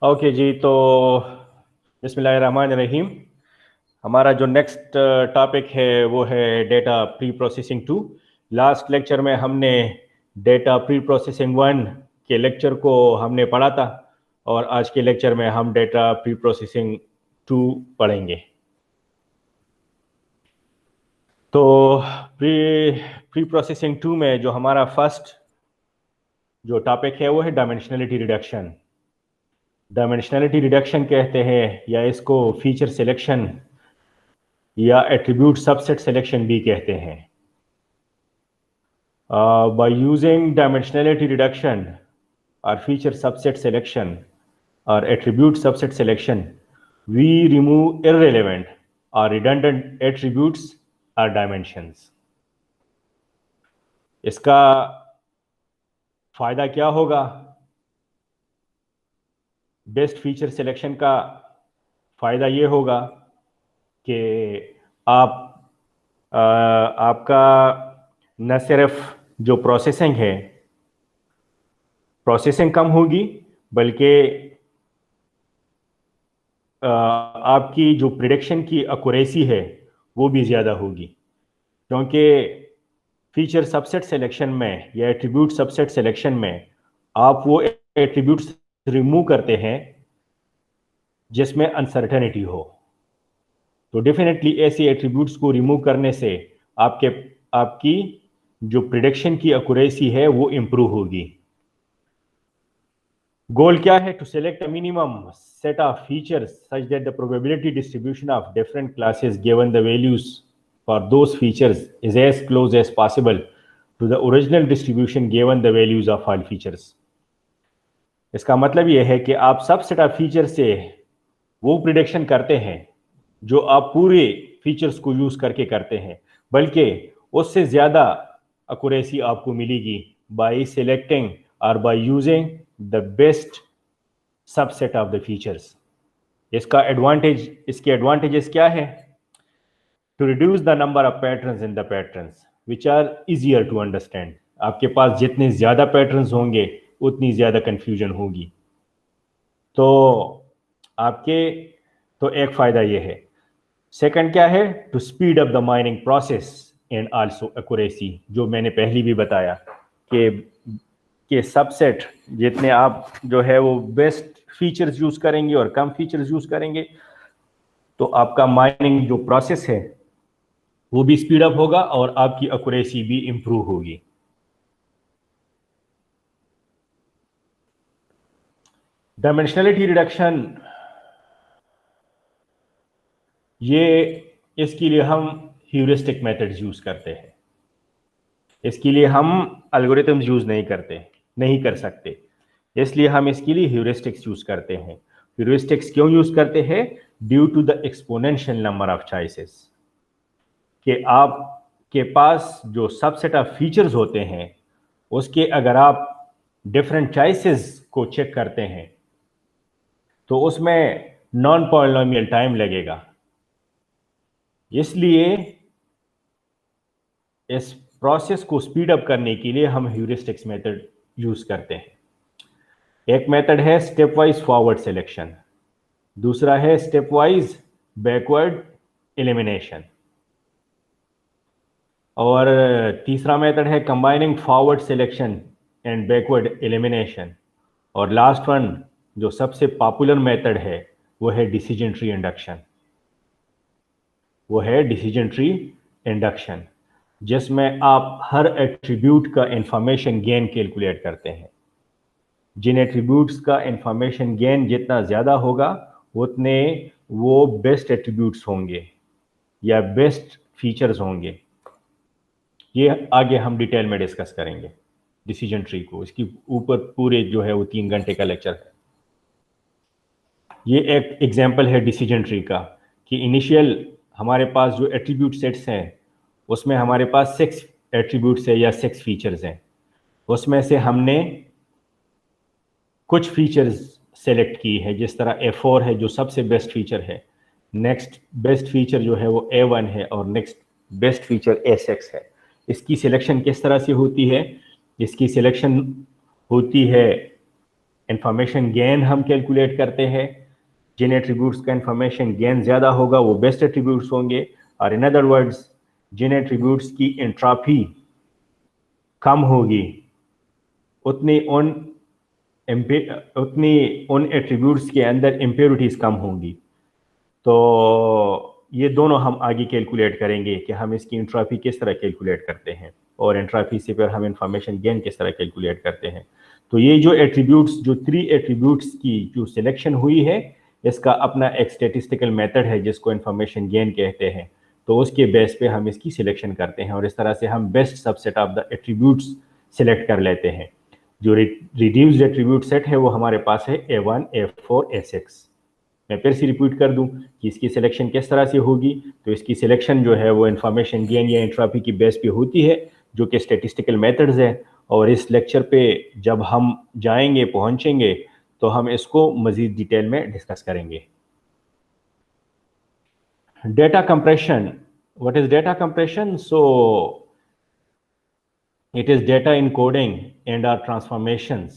Okay जी, तो बिस्मिल्लाहिर्रहमानिर्रहीम। हमारा जो नेक्स्ट टॉपिक है वो है data pre processing 2। Last lecture में हमने डेटा प्री प्रोसेसिंग 1 के लेक्चर को हमने पढ़ा था, और आज के लेक्चर में हम डेटा प्री प्रोसेसिंग 2 पढ़ेंगे। तो प्री प्री प्रोसेसिंग 2 में जो हमारा फर्स्ट जो टॉपिक है वो है डायमेंशनलिटी रिडक्शन। डायमेंशनलिटी रिडक्शन कहते हैं, या इसको फीचर सिलेक्शन या एट्रीब्यूट सबसेट सिलेक्शन भी कहते हैं। बाय यूजिंग डायमेंशनलिटी रिडक्शन और फीचर सबसेट सिलेक्शन और attribute subset selection, we remove irrelevant or redundant attributes or dimensions। इसका फायदा क्या होगा? बेस्ट फीचर सिलेक्शन का फायदा ये होगा कि आपका न सिर्फ जो प्रोसेसिंग कम होगी, बल्कि आपकी जो प्रिडिक्शन की एक्यूरेसी है वो भी ज़्यादा होगी, क्योंकि फीचर सबसेट सिलेक्शन में या एट्रीब्यूट सबसेट सिलेक्शन में आप वो एट्रीब्यूट्स रिमूव करते हैं जिसमें अनसर्टेनिटी हो। तो डेफिनेटली ऐसे एट्रीब्यूट्स को रिमूव करने से आपकी जो प्रिडिक्शन की एक्यूरेसी है वो इंप्रूव होगी। गोल क्या है? To select a minimum set of features such that the probability distribution of different classes given the values for those features is as close as possible to the original distribution given the values of all features। इसका मतलब यह है कि आप सब set of feature से वो prediction करते हैं जो आप पूरे फीचर्स को यूज करके करते हैं, बल्कि उससे ज्यादा एक्यूरेसी आपको मिलेगी बाय सिलेक्टिंग और by using the best subset of the features. इसके एडवांटेजेस क्या है? To reduce the number of patterns in the patterns which are easier to understand. आपके पास जितने ज्यादा पैटर्न्स होंगे उतनी ज्यादा कंफ्यूजन होगी। तो एक फायदा ये है। सेकंड क्या है? To speed up the mining process and also accuracy, जो मैंने पहले भी बताया कि सबसेट जितने आप जो है वो बेस्ट फीचर्स यूज करेंगे और कम फीचर्स यूज करेंगे, तो आपका माइनिंग जो प्रोसेस है वो भी स्पीड अप होगा और आपकी एक्यूरेसी भी इंप्रूव होगी। डायमेंशनलिटी रिडक्शन, इसके लिए हम ह्यूरिस्टिक मेथड्स यूज करते हैं। इसके लिए हम एल्गोरिथम्स यूज नहीं कर सकते, इसलिए हम इसके लिए ह्यूरिस्टिक्स यूज करते हैं। ह्यूरिस्टिक्स क्यों यूज करते हैं? Due to the exponential number of choices, कि आपके पास जो सबसेट ऑफ फीचर्स होते हैं उसके अगर आप डिफरेंट चॉइसेस को चेक करते हैं तो उसमें नॉन पॉलिनोमियल टाइम लगेगा। इसलिए इस प्रोसेस को स्पीड अप करने के लिए हम ह्यूरिस्टिक्स मेथड यूज करते हैं। एक मेथड है स्टेप वाइज फॉरवर्ड सिलेक्शन, दूसरा है स्टेप वाइज बैकवर्ड एलिमिनेशन, और तीसरा मेथड है combining forward selection and backward elimination, और लास्ट वन जो सबसे पॉपुलर मेथड है वो है डिसीजन ट्री इंडक्शन, जिसमें आप हर एट्रीब्यूट का इंफॉर्मेशन गेन कैलकुलेट करते हैं। जिन एट्रीब्यूट्स का इंफॉर्मेशन गेन जितना ज़्यादा होगा उतने वो बेस्ट एट्रीब्यूट्स होंगे या बेस्ट फीचर्स होंगे। ये आगे हम डिटेल में डिस्कस करेंगे डिसीजन ट्री को। इसकी ऊपर पूरे जो है वो 3 घंटे का लेक्चर है। ये एक एग्जाम्पल है डिसीजन ट्री का, कि इनिशियल हमारे पास जो एट्रीब्यूट सेट्स हैं उसमें हमारे पास 6 एट्रीब्यूट्स है या 6 फीचर्स हैं। उसमें से हमने कुछ फीचर्स सेलेक्ट की है, जिस तरह A4 है जो सबसे बेस्ट फीचर है, नेक्स्ट बेस्ट फीचर जो है वो A1 है, और नेक्स्ट बेस्ट फीचर A6 है। इसकी सिलेक्शन किस तरह से होती है? इसकी सिलेक्शन होती है इंफॉर्मेशन गेन हम कैलकुलेट करते हैं। जिन एट्रीब्यूट्स का इंफॉर्मेशन गेन ज़्यादा होगा वो बेस्ट एट्रीब्यूट्स होंगे, और इन अदर वर्ड्स जिन एट्रीब्यूट्स की एंट्रोपी कम होगी उतनी उन एट्रीब्यूट्स के अंदर इम्प्योरिटीज कम होंगी। तो ये दोनों हम आगे कैलकुलेट करेंगे कि हम इसकी एंट्रोपी किस तरह कैलकुलेट करते हैं, और एंट्रोपी से फिर हम इंफॉर्मेशन गेन किस तरह कैलकुलेट करते हैं। तो ये जो एट्रीब्यूट्स, जो 3 एट्रीब्यूट्स की जो सिलेक्शन हुई है, इसका अपना एक स्टेटिस्टिकल मेथड है जिसको इंफॉर्मेशन गेन कहते हैं। तो उसके बेस पे हम इसकी सिलेक्शन करते हैं, और इस तरह से हम best subset of the attributes select कर लेते हैं। जो रिड्यूस्ड एट्रीब्यूट सेट है वो हमारे पास है A1, A4, A6। मैं फिर से रिपीट कर दूं कि इसकी सिलेक्शन किस तरह से होगी। तो इसकी सिलेक्शन जो है वो इंफॉर्मेशन गेन या एंट्रोपी की बेस पे होती है, जो कि स्टैटिस्टिकल मेथड्स है। और इस लेक्चर पे जब हम जाएंगे, पहुंचेंगे, तो हम इसको मजीद डिटेल में डिस्कस करेंगे। Data compression, what is data compression? So it is data encoding and or transformations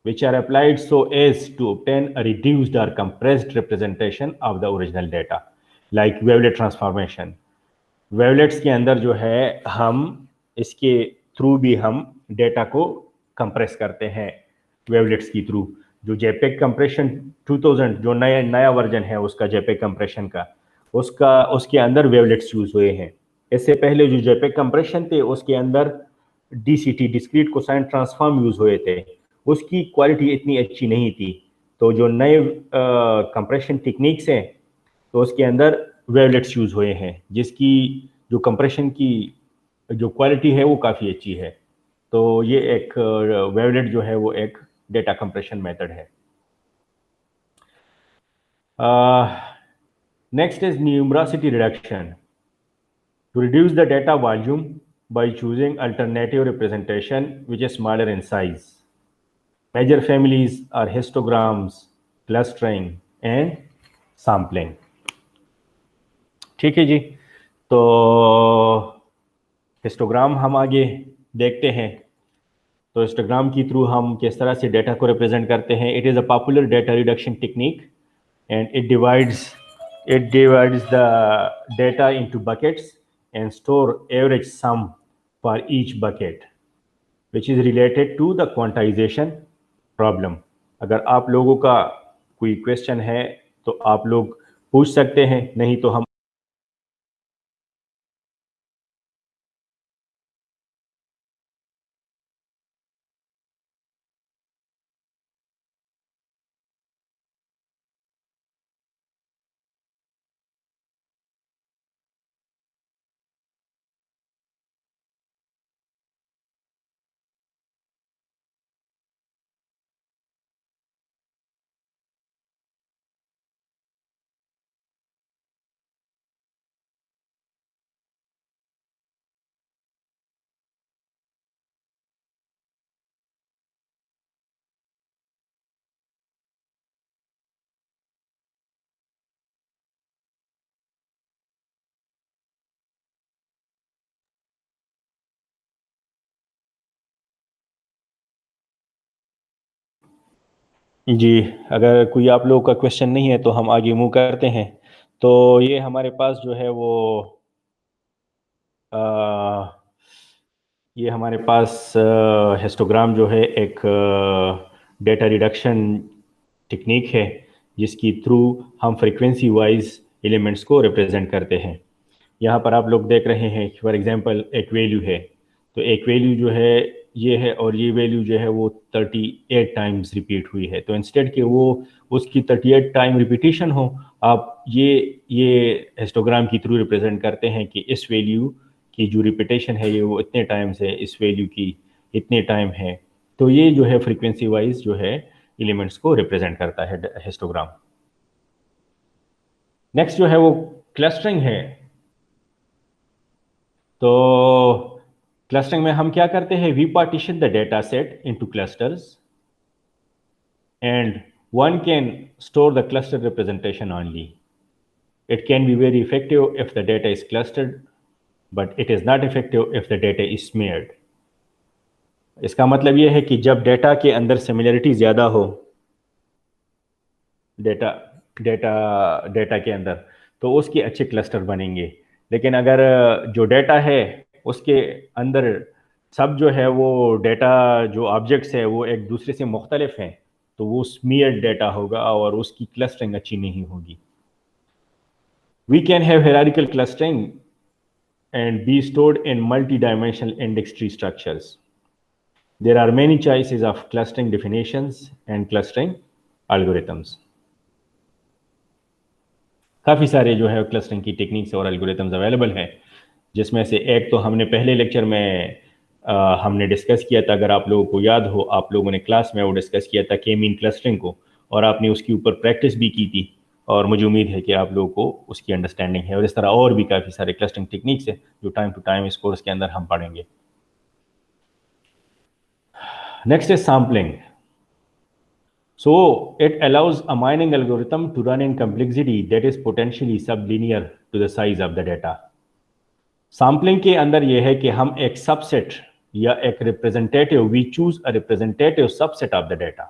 which are applied so as to obtain a reduced or compressed representation of the original data, like wavelet transformation. Wavelets के अंदर जो है हम इसके through भी हम data को compress करते हैं, वेवलेट्स की थ्रू। जो जेपेग कंप्रेशन 2000 जो नया वर्जन है उसका जेपेग कंप्रेशन का, उसके अंदर वेवलेट्स यूज हुए हैं। इससे पहले जो जेपेग कंप्रेशन थे उसके अंदर DCT, discrete cosine transform use हुए थे, उसकी क्वालिटी इतनी अच्छी नहीं थी। तो जो नए कंप्रेशन टेक्निक्स हैं तो उसके अंदर वेवलेट्स यूज हुए हैं, जिसकी जो कंप्रेशन की जो क्वालिटी है वो काफ़ी अच्छी है। तो ये एक वेवलेट जो है वो एक डेटा कंप्रेशन मेथड है। Next is numerosity reduction, to reduce the data volume by choosing alternative representation which is smaller in size. Major families are histograms, clustering and sampling. ठीक है जी। तो हिस्टोग्राम हम आगे देखते हैं। तो हिस्टोग्राम के थ्रू हम किस तरह से डेटा को रिप्रेजेंट करते हैं। It is a popular data reduction technique and it divides the data into buckets and store average sum for each bucket, which is related to the quantization problem. अगर आप लोगों का कोई क्वेश्चन है तो आप लोग पूछ सकते हैं, नहीं तो हम जी, अगर कोई आप लोगों का क्वेश्चन नहीं है तो हम आगे मूव करते हैं। तो ये हमारे पास जो है वो ये हमारे पास हिस्टोग्राम जो है एक डेटा रिडक्शन टेक्निक है जिसकी थ्रू हम फ्रीक्वेंसी वाइज एलिमेंट्स को रिप्रेजेंट करते हैं। यहाँ पर आप लोग देख रहे हैं कि फॉर एग्जांपल एक वैल्यू है, तो एक वैल्यू जो है ये है, और ये वैल्यू जो है वो 38 टाइम्स रिपीट हुई है। तो इंस्टेड कि वो उसकी 38 टाइम रिपीटिशन हो, आप ये हिस्टोग्राम के थ्रू रिप्रेजेंट करते हैं कि इस वैल्यू की जो रिपीटेशन है ये वो इतने टाइम्स है, इस वैल्यू की इतने टाइम है। तो ये जो है फ्रीक्वेंसी वाइज जो है एलिमेंट्स को रिप्रेजेंट करता है हिस्टोग्राम। नेक्स्ट जो है वो क्लस्टरिंग है। तो क्लस्टरिंग में हम क्या करते हैं, we partition the data set into clusters and one can store the cluster representation only. It can be very effective if the data is clustered, but it is not effective if the data is smeared. इसका मतलब ये है कि जब data के अंदर similarity ज़्यादा हो, डेटा डेटा डेटा के अंदर, तो उसके अच्छे क्लस्टर बनेंगे। लेकिन अगर जो डेटा है उसके अंदर सब जो है वो डेटा, जो ऑब्जेक्ट्स है वो एक दूसरे से मुख्तलिफ हैं, तो वो स्मीयर्ड डेटा होगा और उसकी क्लस्टरिंग अच्छी नहीं होगी। We can have hierarchical clustering and be stored in multi-dimensional index tree structures. There are many choices of clustering definitions and clustering algorithms. काफ़ी सारे जो है क्लस्टरिंग की टेक्निक्स और एल्गोरिथम्स अवेलेबल हैं, जिसमें से एक तो हमने पहले लेक्चर में हमने डिस्कस किया था। अगर आप लोगों को याद हो, आप लोगों ने क्लास में वो डिस्कस किया था के मीन क्लस्टरिंग को, और आपने उसके ऊपर प्रैक्टिस भी की थी, और मुझे उम्मीद है कि आप लोगों को उसकी अंडरस्टैंडिंग है। और इस तरह और भी काफ़ी सारे क्लस्टरिंग टेक्निक्स हैं जो टाइम टू टाइम इस कोर्स के अंदर हम पढ़ेंगे। Next is sampling. So it allows a mining algorithm to run in complexity that is potentially sublinear to the size of the data. Sampling के अंदर यह है कि हम एक सबसेट या एक representative, we choose a representative subset of the data,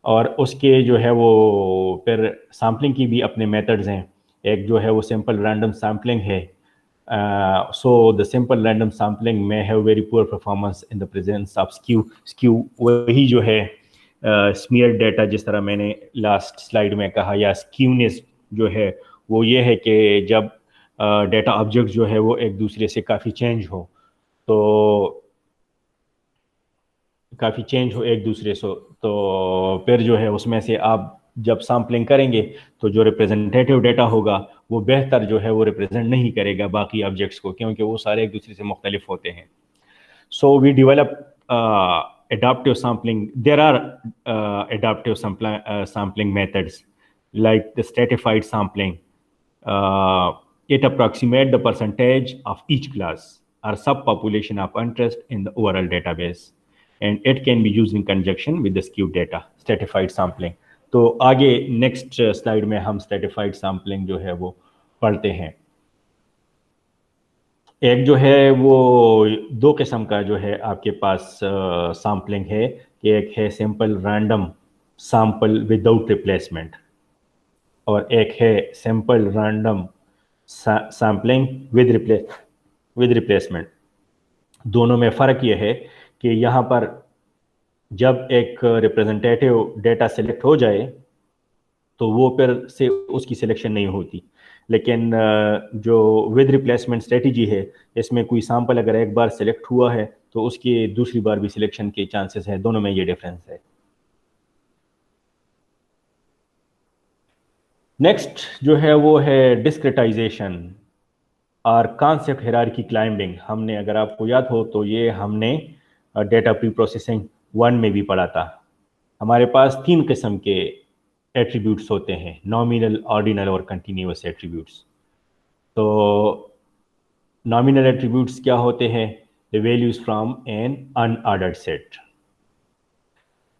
और उसके जो है वो फिर सैम्पलिंग की भी अपने मेथड्स हैं। एक जो है वो सिंपल रैंडम सैम्पलिंग है। So the simple random sampling may have very poor performance in the presence of skew वही जो है स्मीयर डेटा, जिस तरह मैंने लास्ट स्लाइड में कहा, या स्क्यूनेस जो है वो ये है कि जब डेटा ऑब्जेक्ट जो है वो एक दूसरे से काफ़ी चेंज हो, तो काफ़ी चेंज हो एक दूसरे से, तो फिर जो है उसमें से आप जब सैम्पलिंग करेंगे तो जो रिप्रेजेंटेटिव डेटा होगा वो बेहतर जो है वो रिप्रेजेंट नहीं करेगा बाकी ऑब्जेक्ट्स को, क्योंकि वो सारे एक दूसरे से मुख्तलिफ होते हैं। So we develop adaptive sampling. There are adaptive sampling methods like the stratified sampling. It approximates the percentage of each class or subpopulation of interest in the overall database, and it can be used in conjunction with the skewed data. Stratified sampling. तो आगे next slide में हम stratified sampling जो है वो पढ़ते हैं। एक जो है वो दो किस्म का जो है आपके पास सैम्पलिंग है, कि एक है simple random sample without replacement, और एक है simple random sampling with replacement. दोनों में फ़र्क ये है कि यहाँ पर जब एक रिप्रेजेंटेटिव डेटा सेलेक्ट हो जाए तो वो फिर से उसकी सिलेक्शन नहीं होती। लेकिन जो विद रिप्लेसमेंट स्ट्रेटजी है, इसमें कोई सैंपल अगर एक बार सिलेक्ट हुआ है तो उसकी दूसरी बार भी सिलेक्शन के चांसेस हैं। दोनों में ये डिफरेंस है। नेक्स्ट जो है वो है डिस्क्रिटाइजेशन और कॉन्सेप्ट हायरार्की क्लाइंबिंग। हमने, अगर आपको याद हो तो ये हमने डेटा प्री प्रोसेसिंग 1 में भी पढ़ा था। हमारे पास 3 किस्म के एट्रीब्यूट्स होते हैं, नॉमिनल, ऑर्डिनल और कंटिन्यूअस एट्रीब्यूट्स। तो नॉमिनल एट्रीब्यूट्स क्या होते हैं? The values from an unordered set.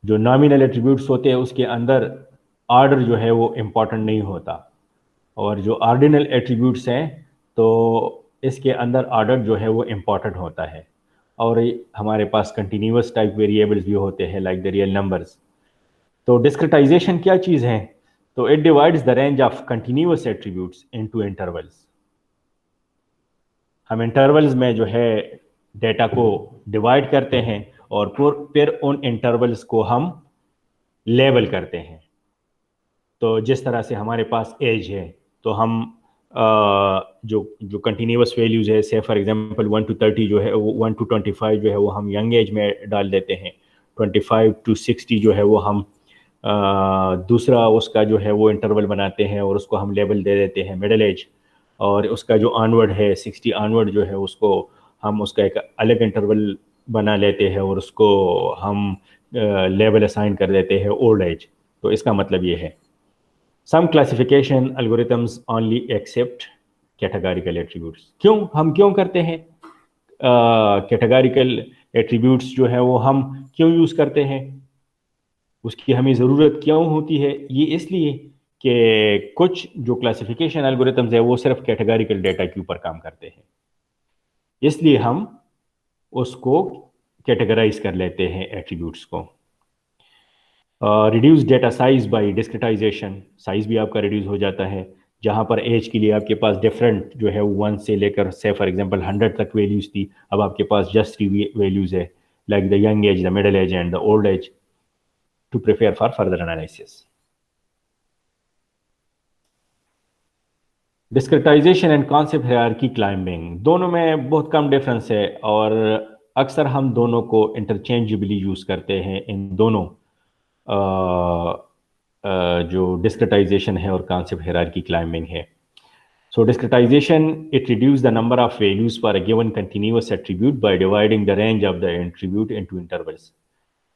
जो नॉमिनल एट्रीब्यूट्स होते हैं उसके अंदर ऑर्डर जो है वो इम्पॉर्टेंट नहीं होता, और जो ऑर्डिनल एट्रीब्यूट्स हैं तो इसके अंदर ऑर्डर जो है वो इम्पॉर्टेंट होता है। और हमारे पास कंटिन्यूअस टाइप वेरिएबल्स भी होते हैं लाइक द रियल नंबर्स। तो डिस्क्रिटाइजेशन क्या चीज़ है? तो it divides the range of continuous attributes into intervals. हम इंटरवल्स में जो है डेटा को डिवाइड करते हैं और फिर उन इंटरवल्स को हम लेबल करते हैं। तो जिस तरह से हमारे पास एज है, तो हम जो कंटिन्यूअस वैल्यूज है, से फॉर एग्जांपल 1 to 30 जो है वो 1 to 25 जो है वो हम यंग एज में डाल देते हैं। 25 to 60 जो है वो हम दूसरा उसका जो है वो इंटरवल बनाते हैं और उसको हम लेबल दे देते हैं मिडिल एज। और उसका जो ऑनवर्ड है 60 ऑनवर्ड जो है उसको हम उसका एक अलग इंटरवल बना लेते हैं और उसको हम लेबल असाइन कर देते हैं ओल्ड एज। तो इसका मतलब ये है। Some classification algorithms only accept categorical attributes. हम क्यों करते हैं कैटेगरिकल एट्रीब्यूट्स जो है वो हम क्यों यूज़ करते हैं, उसकी हमें ज़रूरत क्यों होती है? ये इसलिए कि कुछ जो क्लासिफिकेशन एल्गोरिथम्स है वो सिर्फ कैटेगरिकल डेटा के ऊपर काम करते हैं, इसलिए हम उसको कैटेगराइज कर लेते हैं एट्रीब्यूट्स को। Reduce data size by discretization, size भी आपका रिड्यूस हो जाता है। जहाँ पर एज के लिए आपके पास डिफरेंट जो है 1 से लेकर से फॉर एग्जांपल 100 तक वैल्यूज थी, अब आपके पास जस्ट 3 वैल्यूज है, like the young age, the middle age and the old age, to prepare for further analysis. Discretization and concept hierarchy climbing, दोनों में बहुत कम डिफरेंस है और अक्सर हम दोनों को इंटरचेंजेबली यूज करते हैं। इन दोनों जो डिस्क्रिटाइजेशन है और कॉन्सेप्ट हायरार्की क्लाइंबिंग है। So discretization, it reduces the number of values for a given continuous attribute by dividing the range of the attribute into intervals.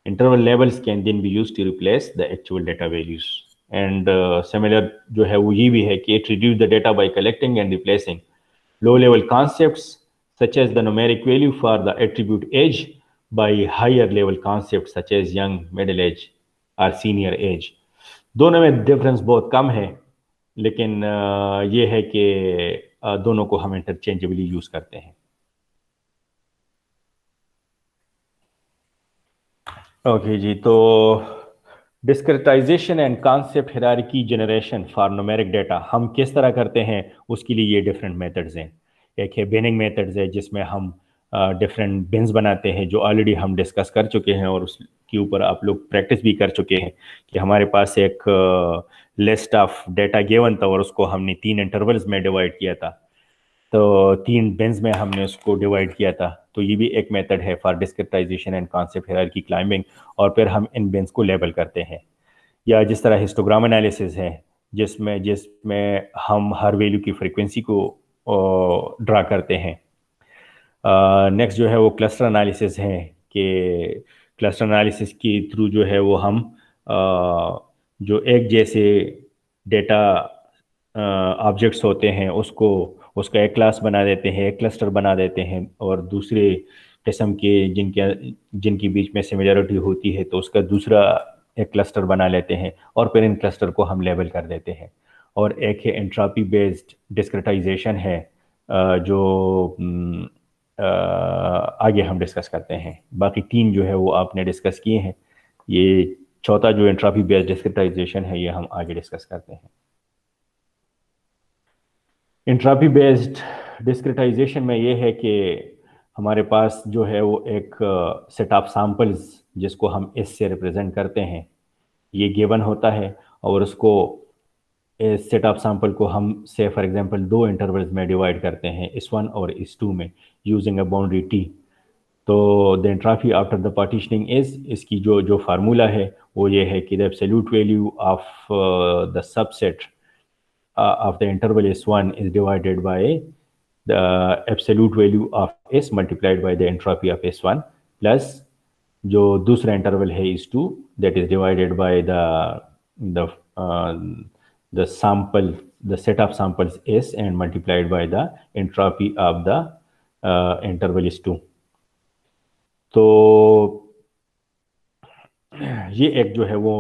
Interval labels can then be used to replace the actual data values. And similar जो है वो ये भी है कि it reduces the data by collecting and replacing low level concepts such as the numeric value for the attribute age by higher level concepts such as young, middle age or senior age. दोनों में difference बहुत कम है, लेकिन ये है कि दोनों को हम इंटरचेंजेबली यूज करते हैं। ओके जी, तो discretization and concept hierarchy generation for numeric data हम किस तरह करते हैं, उसके लिए ये डिफरेंट मेथड्स हैं। एक है बिनिंग मेथड्स है, जिसमें हम डिफरेंट बिन्स बनाते हैं, जो ऑलरेडी हम डिस्कस कर चुके हैं और उसके ऊपर आप लोग प्रैक्टिस भी कर चुके हैं कि हमारे पास एक लिस्ट ऑफ डेटा गिवन था और उसको हमने 3 इंटरवल्स में डिवाइड किया था, तो 3 बिन्स में हमने उसको डिवाइड किया था। तो ये भी एक मेथड है for discretization and concept hierarchy climbing, और फिर हम इन बिन्स को लेबल करते हैं। या जिस तरह हिस्टोग्राम एनालिसिस है, जिसमें जिसमें हम हर वैल्यू की फ्रीक्वेंसी को ड्रा करते हैं। नेक्स्ट जो है वो क्लस्टर एनालिसिस है कि क्लस्टर एनालिसिस के थ्रू जो है वो हम जो एक जैसे डेटा ऑब्जेक्ट्स होते हैं उसको उसका एक क्लास बना देते हैं, एक क्लस्टर बना देते हैं, और दूसरे किस्म के जिनकी बीच में सिमिलरिटी होती है तो उसका दूसरा एक क्लस्टर बना लेते हैं, और फिर इन क्लस्टर को हम लेबल कर देते हैं। और एक है एंट्रोपी बेस्ड डिस्क्रिटाइजेशन है, जो आगे हम डिस्कस करते हैं। बाकी 3 जो है वो आपने डिस्कस किए हैं, ये चौथा जो एंट्रोपी बेस्ड डिस्क्रिटाइजेशन है ये हम आगे डिस्कस करते हैं। एंट्रोपी बेस्ड डिस्क्रिटाइजेशन में ये है कि हमारे पास जो है वो एक सेट ऑफ सैंपल्स जिसको हम एस से रिप्रेजेंट करते हैं, ये गिवन होता है, और उसको इस सेट ऑफ सैंपल को हम से फॉर एग्जांपल 2 इंटरवल्स में डिवाइड करते हैं, S1 और S2 में, यूजिंग अ बाउंड्री T। तो the entropy after the partitioning is, इसकी जो फार्मूला है वो ये है कि the absolute value of the subset of the interval S1 is divided by the absolute value of S multiplied by the entropy of S1 plus जो दूसरा interval है S2 that is divided by the uh, the sample the set of samples S and multiplied by the entropy of the interval S2। तो ये एक जो है वो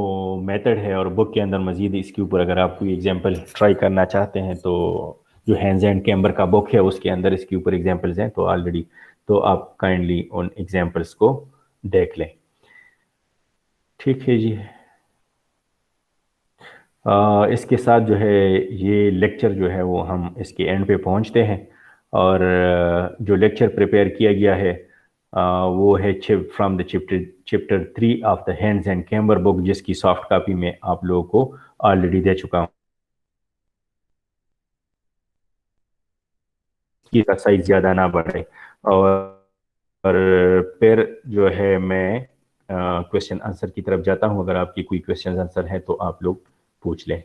method है, और बुक के अंदर मजीद इसके ऊपर अगर आप कोई एग्जांपल ट्राई करना चाहते हैं तो जो हैंज एंड कैम्बर का बुक है उसके अंदर इसके ऊपर एग्जांपल्स हैं, तो ऑलरेडी, तो आप काइंडली उन एग्जांपल्स को देख लें। ठीक है जी, इसके साथ जो है ये लेक्चर जो है वो हम इसके एंड पे पहुंचते हैं, और जो लेक्चर प्रिपेयर किया गया है वो है from the chapter 3 of the hands and camber book, जिसकी सॉफ्ट कॉपी में आप लोगों को ऑलरेडी दे चुका हूँ। इसकी साइज ज़्यादा ना बढ़े, और फिर जो है मैं क्वेश्चन आंसर की तरफ जाता हूँ। अगर आपकी कोई क्वेश्चन आंसर है तो आप लोग पूछ लें।